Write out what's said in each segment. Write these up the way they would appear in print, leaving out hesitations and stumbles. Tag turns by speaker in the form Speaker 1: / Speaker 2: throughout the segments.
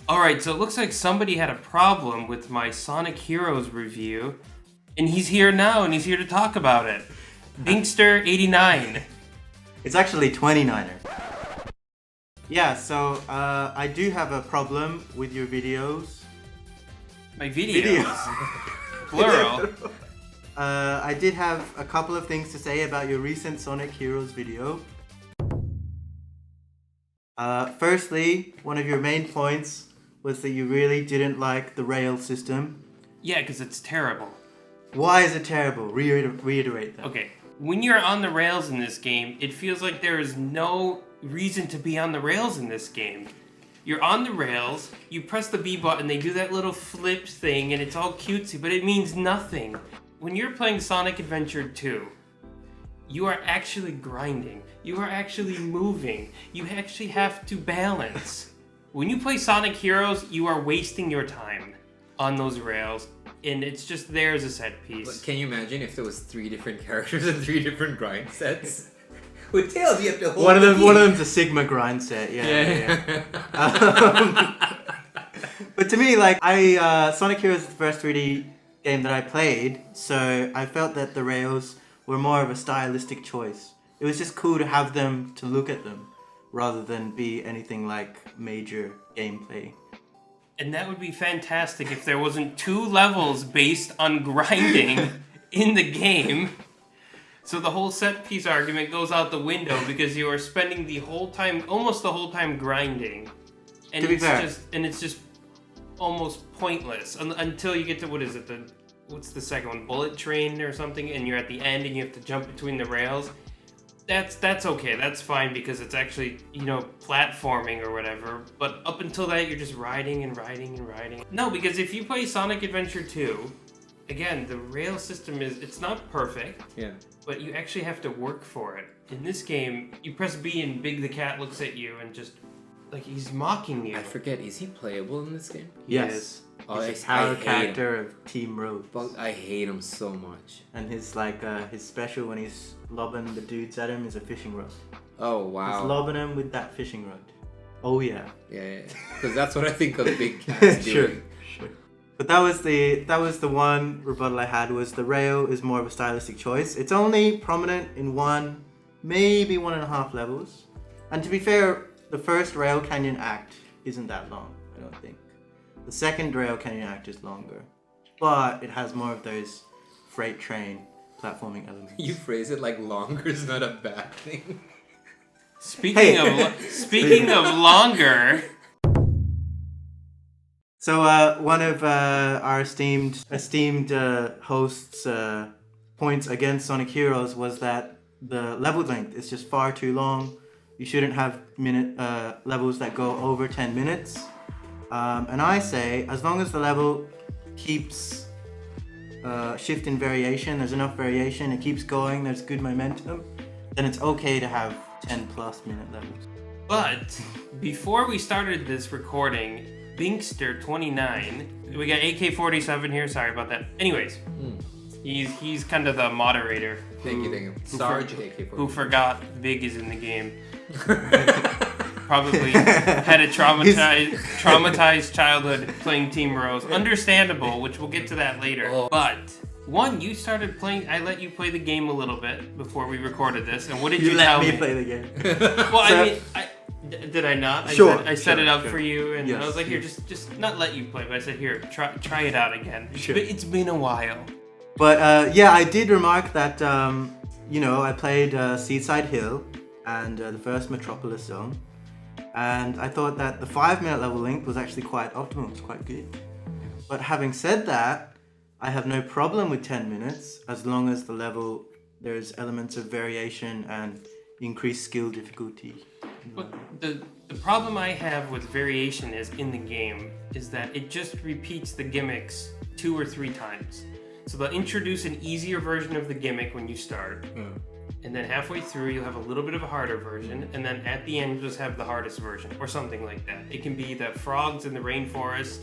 Speaker 1: Alright, so it looks like somebody had a problem with my Sonic Heroes review, and he's here now, and he's here to talk about it. Binkster89.
Speaker 2: It's actually 29er. Yeah, so I do have a problem with your videos.
Speaker 1: My videos? Plural.
Speaker 2: I did have a couple of things to say about your recent Sonic Heroes video. Firstly, one of your main points was that you really didn't like the rail system.
Speaker 1: Yeah, because it's terrible.
Speaker 2: Why is it terrible? Reiterate that.
Speaker 1: Okay, when you're on the rails in this game, it feels like there is no reason to be on the rails in this game. You're on the rails, you press the B button, they do that little flip thing, and it's all cutesy, but it means nothing. When you're playing Sonic Adventure 2, you are actually grinding. You are actually moving. You actually have to balance. When you play Sonic Heroes, you are wasting your time on those rails, and it's just there as a set piece.
Speaker 3: But can you imagine if there was 3 different characters and 3 different grind sets? With Tails, you have to hold
Speaker 2: one of them's a Sigma grind set. Yeah. But to me, like Sonic Heroes is the first 3D game that I played, so I felt that the rails were more of a stylistic choice. It was just cool to have them, to look at them, rather than be anything like major gameplay.
Speaker 1: And that would be fantastic if there wasn't 2 levels based on grinding in the game. So the whole set piece argument goes out the window because you are spending the whole time, almost the whole time grinding. And it's just almost pointless until you get to, what's the second one? Bullet Train or something, and you're at the end and you have to jump between the rails. That's okay, that's fine because it's actually, platforming or whatever. But up until that, you're just riding and riding and riding. No, because if you play Sonic Adventure 2, again, the rail system it's not perfect.
Speaker 3: Yeah.
Speaker 1: But you actually have to work for it. In this game, you press B and Big the Cat looks at you and just, like, he's mocking you.
Speaker 3: I forget, is he playable in this game?
Speaker 2: Yes.
Speaker 3: Oh,
Speaker 2: he's a power character of Team Road.
Speaker 3: But I hate him so much.
Speaker 2: And his special when he's lobbing the dudes at him is a fishing rod.
Speaker 3: Oh wow.
Speaker 2: He's lobbing him with that fishing rod. Oh yeah.
Speaker 3: Yeah. Because that's what I think of Big Cat's doing.
Speaker 2: Sure. But that was the one rebuttal I had, was the rail is more of a stylistic choice. It's only prominent in 1, maybe 1.5 levels. And to be fair, the first Rail Canyon act isn't that long, I don't think. The second Rail Canyon act is longer, but it has more of those freight train platforming elements.
Speaker 3: You phrase it like longer is not a bad thing.
Speaker 1: Speaking of longer.
Speaker 2: So one of our esteemed hosts' points against Sonic Heroes was that the level length is just far too long. You shouldn't have levels that go over 10 minutes. And I say, as long as the level keeps shift in variation, there's enough variation, it keeps going, there's good momentum, then it's okay to have 10 plus minute levels.
Speaker 1: But before we started this recording, Binkster29, we got AK-47 here, sorry about that. Anyways, he's kind of the moderator.
Speaker 3: Thank you. Sarge AK-47.
Speaker 1: Who forgot Big is in the game. Probably had a traumatized childhood playing Team Rose. Understandable, which we'll get to that later. Oh. But you started playing. I let you play the game a little bit before we recorded this. And what did you tell me?
Speaker 2: You let me play the game.
Speaker 1: Well, did I not? I set it up for you, and I was like, here, just not let you play, but I said, here, try it out again. Sure. But it's been a while.
Speaker 2: But I did remark that I played Seaside Hill and the first Metropolis Zone. And I thought that the 5-minute level length was actually quite optimal, it's quite good. But having said that, I have no problem with 10 minutes as long as the level, there's elements of variation and increased skill difficulty.
Speaker 1: But the problem I have with variation in the game is that it just repeats the gimmicks 2 or 3 times. So they'll introduce an easier version of the gimmick when you start. And then halfway through, you'll have a little bit of a harder version, and then at the end, you'll just have the hardest version, or something like that. It can be the frogs in the rainforest.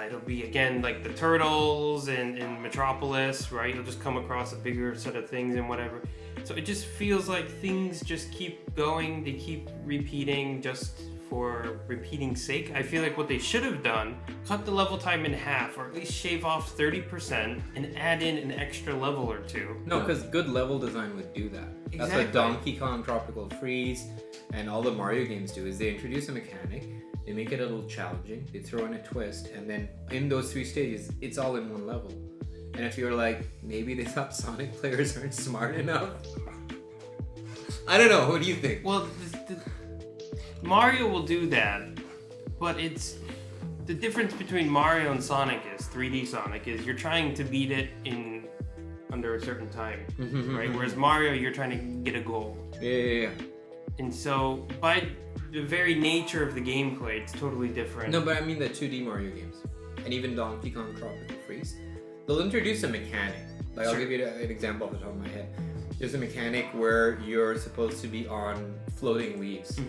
Speaker 1: It'll be, again, like the turtles in Metropolis, right? You'll just come across a bigger set of things and whatever. So it just feels like things just keep going. They keep repeating just for repeating's sake. I feel like what they should have done, cut the level time in half, or at least shave off 30% and add in an extra level or two.
Speaker 3: No, because good level design would do that. That's what Donkey Kong Tropical Freeze and all the Mario games do, is they introduce a mechanic, they make it a little challenging, they throw in a twist, and then in those 3 stages, it's all in one level. And if you're like, maybe they thought Sonic players aren't smart enough. I don't know, what do you think?
Speaker 1: Well, Mario will do that, but it's the difference between Mario and Sonic is 3D Sonic is you're trying to beat it in under a certain time, right? Whereas Mario, you're trying to get a goal.
Speaker 3: Yeah.
Speaker 1: And so by the very nature of the gameplay, it's totally different.
Speaker 3: No, but I mean the 2D Mario games, and even Donkey Kong Tropical Freeze, they'll introduce a mechanic. Like I'll give you an example off the top of my head. There's a mechanic where you're supposed to be on floating leaves.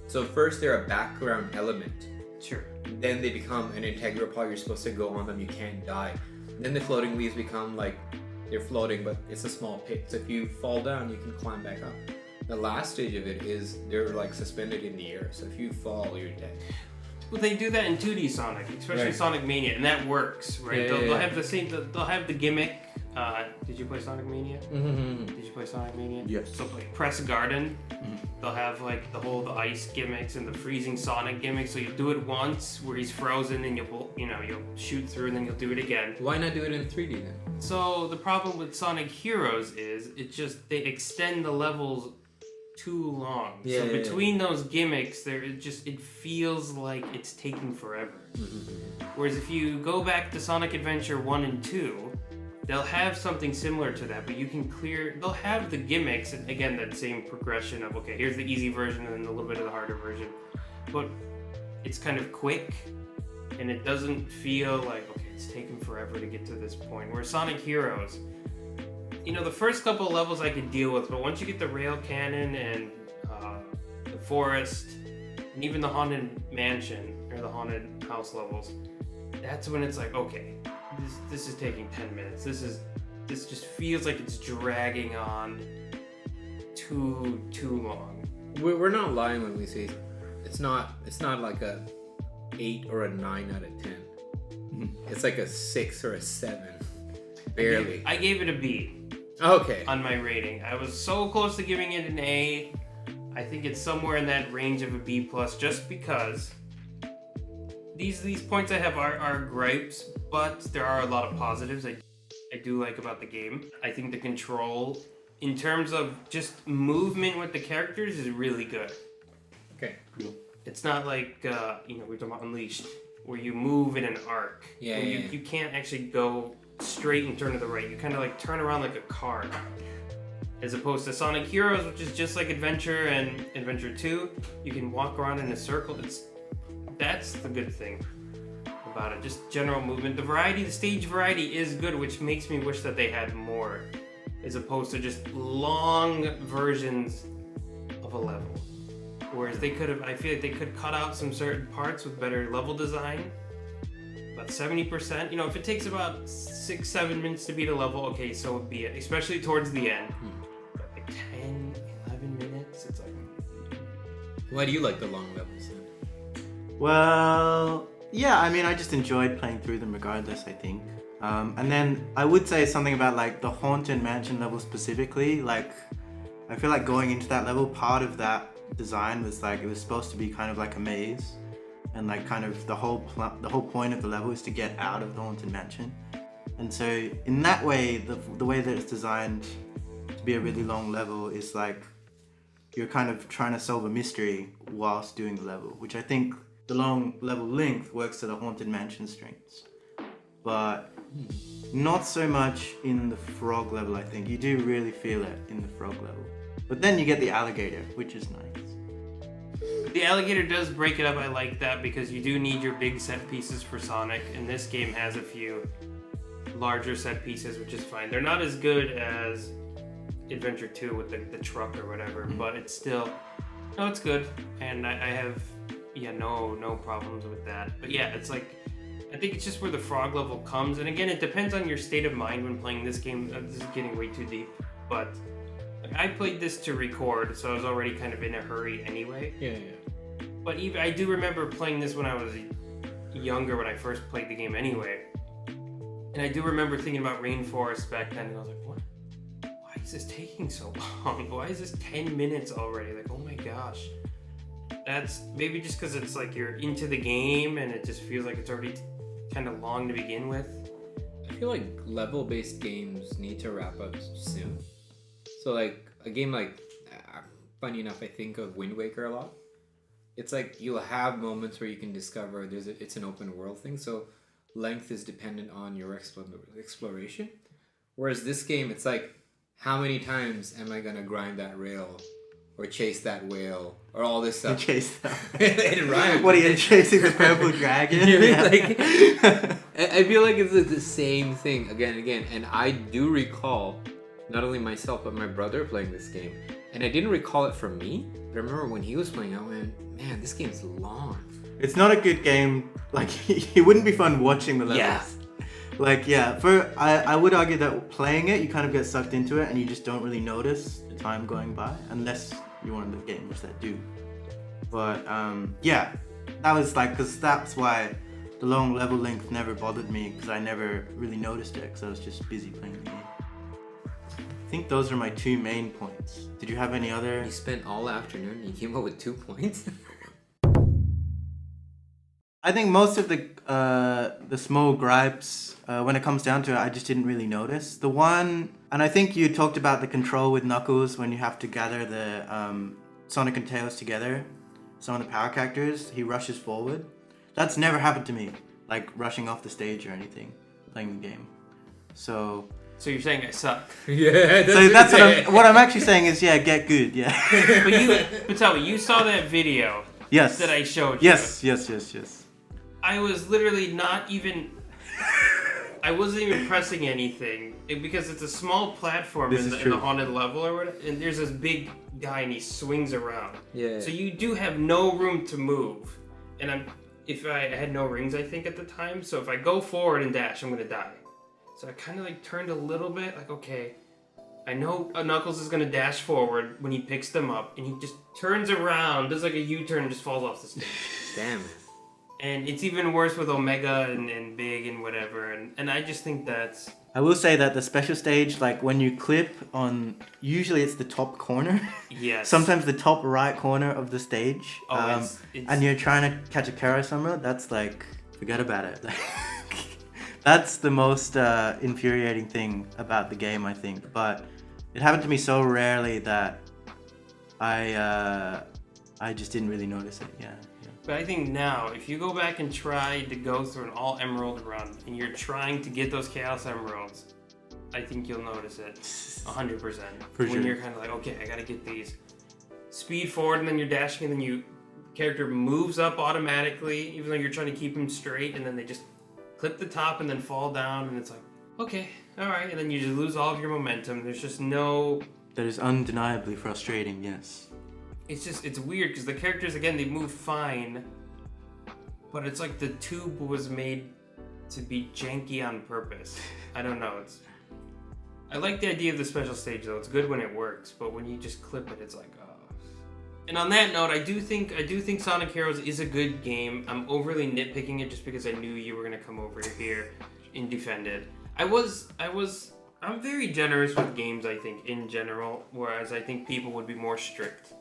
Speaker 3: So first they're a background element.
Speaker 1: Sure.
Speaker 3: Then they become an integral part. You're supposed to go on them. You can't die. Then the floating leaves become like they're floating, but it's a small pit. So if you fall down, you can climb back up. The last stage of it is they're like suspended in the air. So if you fall, you're dead.
Speaker 1: Well, they do that in 2D Sonic, especially Sonic Mania, and that works, right? They'll have the same. They'll have the gimmick. Did you play Sonic Mania? Did you play Sonic Mania?
Speaker 2: Yes.
Speaker 1: So like Press Garden, they'll have like the ice gimmicks and the freezing Sonic gimmicks. So you do it once where he's frozen, and you'll shoot through, and then you'll do it again.
Speaker 3: Why not do it in 3D then?
Speaker 1: So the problem with Sonic Heroes is they extend the levels too long.
Speaker 3: Yeah,
Speaker 1: so between those gimmicks, it feels like it's taking forever. Whereas if you go back to Sonic Adventure 1 and 2, they'll have something similar to that, but they'll have the gimmicks, and again, that same progression of, okay, here's the easy version and then a little bit of the harder version. But it's kind of quick, and it doesn't feel like, okay, it's taken forever to get to this point. Where Sonic Heroes, the first couple of levels I could deal with, but once you get the rail cannon and the forest, and even the haunted mansion, or the haunted house levels, that's when it's like, okay, this is taking 10 minutes. This just feels like it's dragging on too long.
Speaker 3: We're not lying when we say it's not like a 8 or a 9 out of 10. It's like a 6 or a 7, barely.
Speaker 1: I gave it a B.
Speaker 3: Okay.
Speaker 1: On my rating, I was so close to giving it an A. I think it's somewhere in that range of a B plus, just because these points I have are gripes, but there are a lot of positives I do like about the game. I think the control, in terms of just movement with the characters, is really good.
Speaker 3: Okay.
Speaker 1: It's not like we're talking about Unleashed, where you move in an arc.
Speaker 3: Yeah.
Speaker 1: You can't actually go straight and turn to the right. You kind of like turn around like a car. As opposed to Sonic Heroes, which is just like Adventure and Adventure 2, you can walk around in a circle. That's the good thing about it. Just general movement. The stage variety is good, which makes me wish that they had more, as opposed to just long versions of a level. Whereas I feel like they could cut out some certain parts with better level design. About 70%. If it takes about 6-7 minutes to beat a level, okay, so be it. Especially towards the end. But like 10, 11 minutes, it's like...
Speaker 3: Why do you like the long levels then?
Speaker 2: Well, yeah, I mean, I just enjoyed playing through them regardless, I think. And then I would say something about like the Haunted Mansion level specifically. Like, I feel like going into that level, part of that design was like, it was supposed to be kind of like a maze. And like kind of the whole point of the level is to get out of the Haunted Mansion. And so in that way, the way that it's designed to be a really long level is like you're kind of trying to solve a mystery whilst doing the level, which I think the long level length works to the Haunted Mansion strengths. But not so much in the frog level, I think. You do really feel it in the frog level. But then you get the alligator, which is nice.
Speaker 1: The alligator does break it up. I like that because you do need your big set pieces for Sonic, and this game has a few larger set pieces, which is fine. They're not as good as Adventure 2 with the truck or whatever, but it's still, it's good, and I have no problems with that. But yeah, it's like, I think it's just where the frog level comes, and again, it depends on your state of mind when playing this game. This is getting way too deep, but I played this to record, so I was already kind of in a hurry anyway.
Speaker 3: Yeah.
Speaker 1: But even I do remember playing this when I was younger, when I first played the game anyway. And I do remember thinking about Rainforest back then, and I was like, what? Why is this taking so long? Why is this 10 minutes already? Like, oh my gosh. That's maybe just because it's like you're into the game and it just feels like it's already kind of long to begin with.
Speaker 3: I feel like level-based games need to wrap up soon. So like a game like, funny enough, I think of Wind Waker a lot. It's like you'll have moments where you can discover it's an open world thing, so length is dependent on your exploration. Whereas this game, it's like, how many times am I gonna grind that rail, or chase that whale, or all this stuff?
Speaker 2: Chase that.
Speaker 3: It rhymes.
Speaker 2: What are you chasing the purple dragon?
Speaker 3: I feel like it's the same thing again and again, and I do recall not only myself but my brother playing this game, and I didn't recall it from me. But I remember when he was playing, I went, "Man, this game's long."
Speaker 2: It's not a good game. Like, it wouldn't be fun watching the levels.
Speaker 3: Yeah.
Speaker 2: Like, yeah, I would argue that playing it, you kind of get sucked into it and you just don't really notice the time going by, unless you're one of the gamers that do. But, yeah, that was like, because that's why the long level length never bothered me, because I never really noticed it, because I was just busy playing the game. I think those are my 2 main points. Did you have any other?
Speaker 3: You spent all afternoon, you came up with 2 points?
Speaker 2: I think most of the small gripes, when it comes down to it, I just didn't really notice. The one, and I think you talked about the control with Knuckles when you have to gather the Sonic and Tails together. Some of the power characters, he rushes forward. That's never happened to me, like rushing off the stage or anything, playing the game. So
Speaker 1: you're saying I suck?
Speaker 3: Yeah.
Speaker 2: That's what I'm actually saying is, yeah, get good, yeah.
Speaker 1: But tell me, you saw that video?
Speaker 2: Yes.
Speaker 1: That I showed you?
Speaker 2: Yes.
Speaker 1: I was literally not even... I wasn't even pressing anything because it's a small platform in the haunted level or whatever, and there's this big guy and he swings around.
Speaker 3: Yeah.
Speaker 1: So you do have no room to move. And if I had no rings, I think, at the time, so if I go forward and dash, I'm gonna die. So I kind of like turned a little bit, like, okay, I know Knuckles is gonna dash forward when he picks them up, and he just turns around, does like a U-turn, and just falls off the stage.
Speaker 3: Damn.
Speaker 1: And it's even worse with Omega and Big and whatever, and I just think that's...
Speaker 2: I will say that the special stage, like when you clip on, usually it's the top corner.
Speaker 1: Yes.
Speaker 2: Sometimes the top right corner of the stage.
Speaker 1: Oh,
Speaker 2: and you're trying to catch a Kara somewhere, that's like, forget about it. That's the most infuriating thing about the game, I think. But it happened to me so rarely that I just didn't really notice it, yeah.
Speaker 1: But I think now, if you go back and try to go through an all emerald run, and you're trying to get those Chaos Emeralds, I think you'll notice it 100%.
Speaker 2: For sure.
Speaker 1: When you're kind of like, okay, I gotta get these. Speed forward, and then you're dashing, and then character moves up automatically, even though you're trying to keep them straight, and then they just clip the top and then fall down, and it's like, okay, alright, and then you just lose all of your momentum. There's just no...
Speaker 2: That is undeniably frustrating, yes.
Speaker 1: It's weird because the characters, again, they move fine, but it's like the tube was made to be janky on purpose. I don't know. I like the idea of the special stage though. It's good when it works, but when you just clip it, it's like, oh. And on that note, I do think Sonic Heroes is a good game. I'm overly nitpicking it just because I knew you were gonna come over here and defend it. I'm very generous with games, I think, in general, whereas I think people would be more strict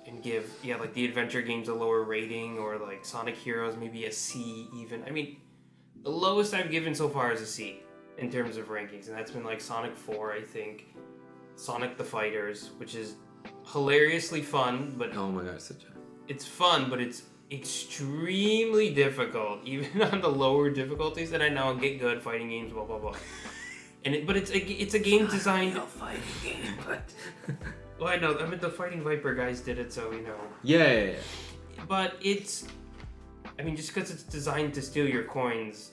Speaker 1: and give, like the adventure games a lower rating, or like Sonic Heroes maybe a C even. I mean, the lowest I've given so far is a C in terms of rankings, and that's been like Sonic 4, I think, Sonic the Fighters, which is hilariously fun, but
Speaker 3: oh my god,
Speaker 1: it's fun, but it's extremely difficult, even on the lower difficulties. And I know, get good fighting games, blah blah blah. But it's a game designed.
Speaker 3: No fighting game, but.
Speaker 1: Well, I know. I mean, the Fighting Viper guys did it, so you know.
Speaker 3: Yeah.
Speaker 1: But it's, I mean, just because it's designed to steal your coins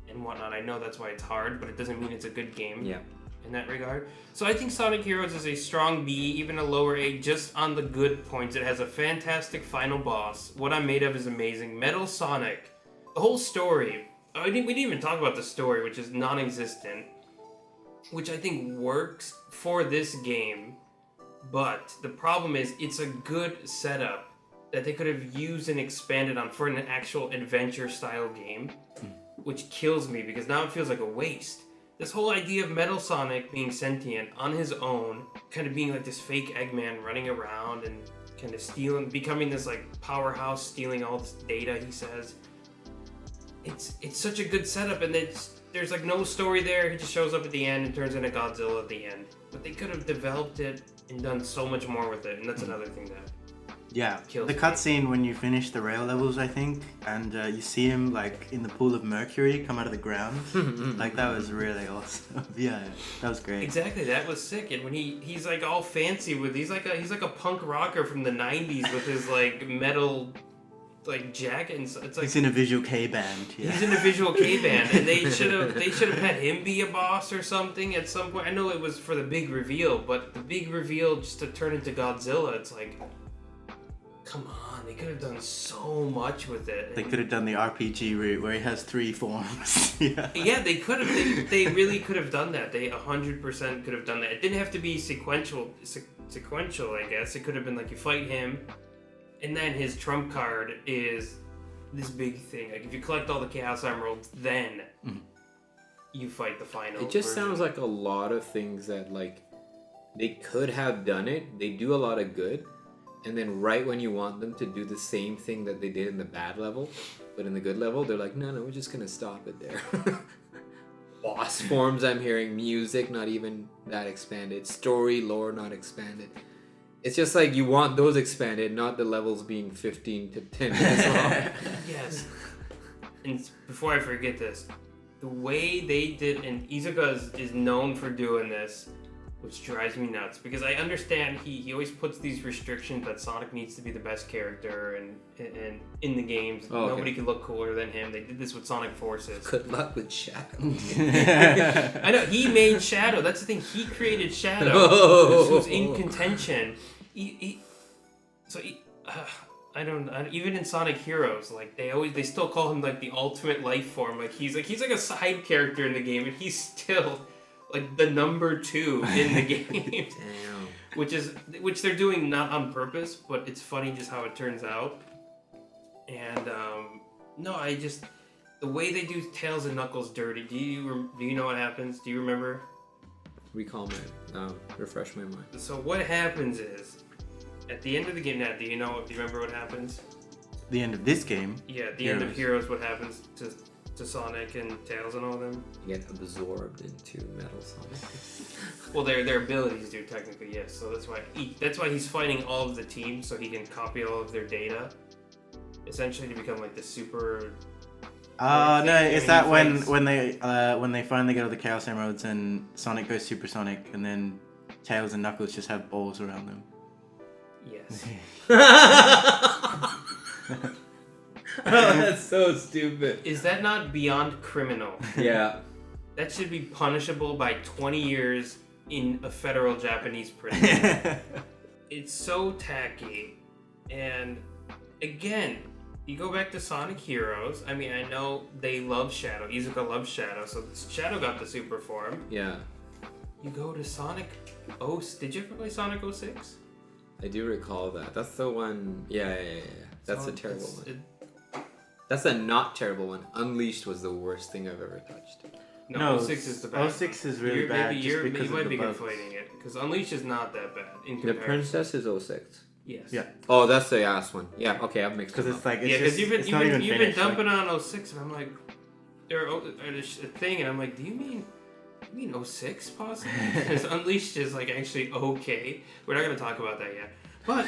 Speaker 1: and whatnot, I know that's why it's hard, but it doesn't mean it's a good game.
Speaker 3: Yeah.
Speaker 1: In that regard. So I think Sonic Heroes is a strong B, even a lower A, just on the good points. It has a fantastic final boss. What I'm Made Of is amazing. Metal Sonic. The whole story. We didn't even talk about the story, which is non-existent, which I think works for this game. But the problem is, it's a good setup that they could have used and expanded on for an actual adventure style game, which kills me because now it feels like a waste. This whole idea of Metal Sonic being sentient on his own, kind of being like this fake Eggman running around and kind of stealing, becoming this like powerhouse, stealing all this data, he says. It's such a good setup, and there's like no story there. He just shows up at the end and turns into Godzilla at the end. But they could have developed it and done so much more with it, and that's another thing that kills
Speaker 2: the
Speaker 1: me.
Speaker 2: cutscene when you finish the rail levels, I think, and you see him like in the pool of mercury come out of the ground. Like that was really awesome. Yeah, that was great.
Speaker 1: Exactly, that was sick. And when he's like all fancy with he's like a punk rocker from the 90s with his like metal like jacket, and it's like
Speaker 2: He's in a visual K band. Yeah.
Speaker 1: he's in a visual K band, and they should have had him be a boss or something at some point. I know it was for the big reveal, but the big reveal just to turn into Godzilla, it's like, come on, they could have done so much with it.
Speaker 2: They could have done the RPG route where he has 3 forms.
Speaker 1: Yeah, they could have. They really could have done that. They 100% could have done that. It didn't have to be sequential. I guess it could have been like you fight him, and then his trump card is this big thing. Like if you collect all the Chaos Emeralds, then you fight the final.
Speaker 3: It just
Speaker 1: version.
Speaker 3: sounds like a lot of things that like they could have done it. They do a lot of good, and then right when you want them to do the same thing that they did in the bad level, but in the good level, they're like, no, we're just gonna stop it there. Boss forms, I'm hearing, music not even that expanded, story lore not expanded. It's just like you want those expanded, not the levels being 15 to 10 minutes long.
Speaker 1: Yes. And before I forget this, the way they did, and Izuka is known for doing this, which drives me nuts, because I understand he always puts these restrictions that Sonic needs to be the best character and in the games.
Speaker 3: Oh, okay.
Speaker 1: Nobody can look cooler than him. They did this with Sonic Forces.
Speaker 3: Good luck with Shadow.
Speaker 1: I know, he made Shadow. That's the thing. He created Shadow.
Speaker 3: Oh.
Speaker 1: Who's in contention. Even in Sonic Heroes, like they still call him like the ultimate life form. Like he's like a side character in the game, and he's still like the number 2 in the game.
Speaker 3: Damn.
Speaker 1: Which they're doing not on purpose, but it's funny just how it turns out. And the way they do Tails and Knuckles dirty. Do you know what happens? Do you remember?
Speaker 3: Recall refresh my mind.
Speaker 1: So what happens is, at the end of the game, Nat, do you remember what happens?
Speaker 2: The end of this game.
Speaker 1: Yeah, at the end of Heroes, what happens to Sonic and Tails and all them?
Speaker 3: You get absorbed into Metal Sonic.
Speaker 1: Well, their abilities do technically, yes. So that's why he's fighting all of the teams, so he can copy all of their data, essentially to become like the super.
Speaker 2: Oh no! Is that when they finally get all the Chaos Emeralds and Sonic goes supersonic, and then Tails and Knuckles just have balls around them?
Speaker 1: Yes.
Speaker 3: Oh, that's so stupid.
Speaker 1: Is that not beyond criminal?
Speaker 3: Yeah.
Speaker 1: That should be punishable by 20 years in a federal Japanese prison. It's so tacky. And again, you go back to Sonic Heroes. I mean, I know they love Shadow. Izuka loves Shadow, so Shadow got the super form.
Speaker 3: Yeah.
Speaker 1: You go to Sonic did you ever play Sonic 06?
Speaker 3: I do recall that. That's the one. Yeah. That's
Speaker 1: So
Speaker 3: a terrible one. That's a not terrible one. Unleashed was the worst thing I've ever touched.
Speaker 1: No, 06 is the best.
Speaker 2: 06 is really bad.
Speaker 1: You
Speaker 2: because
Speaker 1: might
Speaker 2: of
Speaker 1: be
Speaker 2: the bugs.
Speaker 1: conflating it, because Unleashed is not that bad in
Speaker 3: The
Speaker 1: comparison.
Speaker 3: Princess is 06.
Speaker 1: Yes.
Speaker 2: Yeah.
Speaker 3: Oh, that's the ass one. Yeah, okay, I've mixed
Speaker 2: Because
Speaker 3: them
Speaker 2: it's
Speaker 3: up.
Speaker 2: like it's
Speaker 1: Yeah,
Speaker 2: just
Speaker 1: because
Speaker 2: it's not even
Speaker 1: you've been
Speaker 2: finished,
Speaker 1: dumping
Speaker 2: like-
Speaker 1: on 06, and I'm like, there's a thing, and I'm like, do you mean 06 possibly? Because Unleashed is like actually okay. We're not gonna talk about that yet. But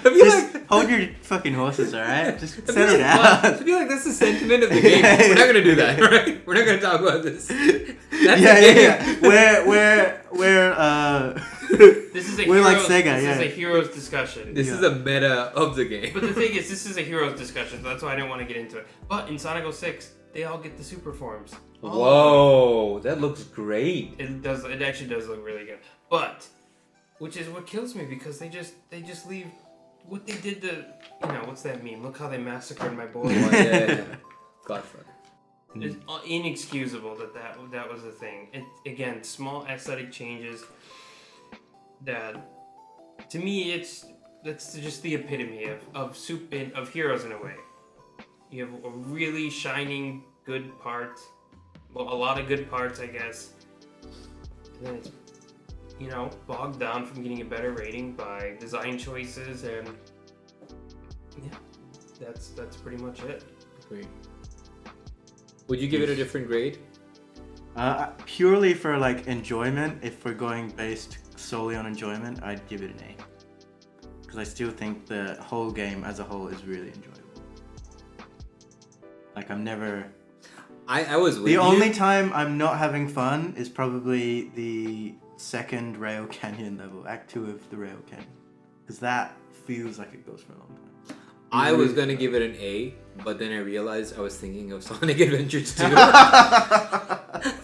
Speaker 2: Just hold your fucking horses, alright? Just set it out.
Speaker 3: I feel like that's the sentiment of the game. We're not gonna do that, right? We're not gonna talk about this. That's
Speaker 2: Yeah. We're
Speaker 1: this is a
Speaker 2: we're like
Speaker 1: Heroes,
Speaker 2: Sega,
Speaker 1: this
Speaker 2: yeah.
Speaker 1: is a Heroes discussion.
Speaker 3: This is a meta of the game.
Speaker 1: But the thing is, this is a Heroes discussion, so that's why I didn't want to get into it. But in Sonic 06, they all get the super forms.
Speaker 3: Whoa, that looks great.
Speaker 1: It actually does look really good. But which is what kills me, because they just leave what they did to, what's that meme? Look how they massacred my boy.
Speaker 3: Yeah. Godfather.
Speaker 1: It's inexcusable that was the thing. Again, small aesthetic changes that, to me, that's just the epitome of Heroes in a way. You have a really shining good part, well, a lot of good parts, I guess. And then it's, bogged down from getting a better rating by design choices, and yeah, that's pretty much it.
Speaker 3: Great. Would you give it a different grade?
Speaker 2: Purely for like enjoyment, if we're going based solely on enjoyment, I'd give it an A. Because I still think the whole game as a whole is really enjoyable. Like
Speaker 3: I was with
Speaker 2: the
Speaker 3: you.
Speaker 2: only time I'm not having fun is probably the second Rail Canyon level, Act 2 of the Rail Canyon. Because that feels like it goes for a long time.
Speaker 3: I was gonna give it an A, but then I realized I was thinking of Sonic Adventures 2.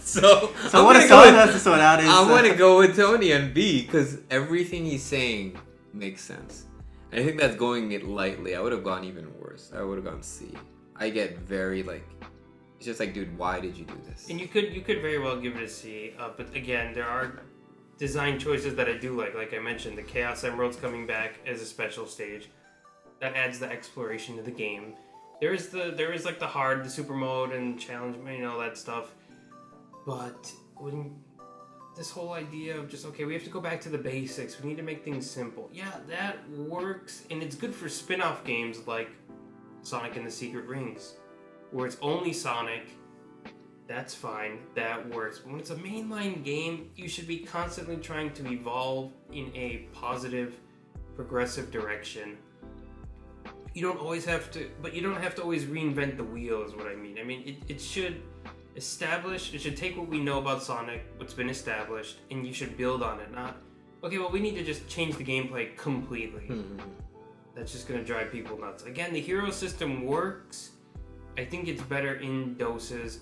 Speaker 3: So
Speaker 2: what a song has to sort out is...
Speaker 3: I'm gonna go with Tony on B, because everything he's saying makes sense. And I think that's going it lightly. I would have gone even worse. I would have gone C. I get very it's just like, dude, why did you do this?
Speaker 1: And you could very well give it a C, but again, there are design choices that I do like. Like I mentioned, the Chaos Emerald's coming back as a special stage. That adds the exploration to the game. There is like the hard, the super mode and challenge, all that stuff. But this whole idea of just, okay, we have to go back to the basics. We need to make things simple. Yeah, that works, and it's good for spin-off games like Sonic and the Secret Rings, where it's only Sonic. That's fine, that works. But when it's a mainline game, you should be constantly trying to evolve in a positive, progressive direction. You don't always have to, but you don't have to always reinvent the wheel, is what I mean. I mean, it should it should take what we know about Sonic, what's been established, and you should build on it, not, okay, well, we need to just change the gameplay completely. That's just going to drive people nuts. Again, the hero system works. I think it's better in doses.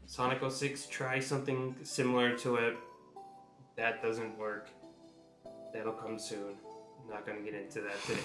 Speaker 1: Sonic 06, try something similar to it. That doesn't work. That'll come soon. I'm not going to get into that today.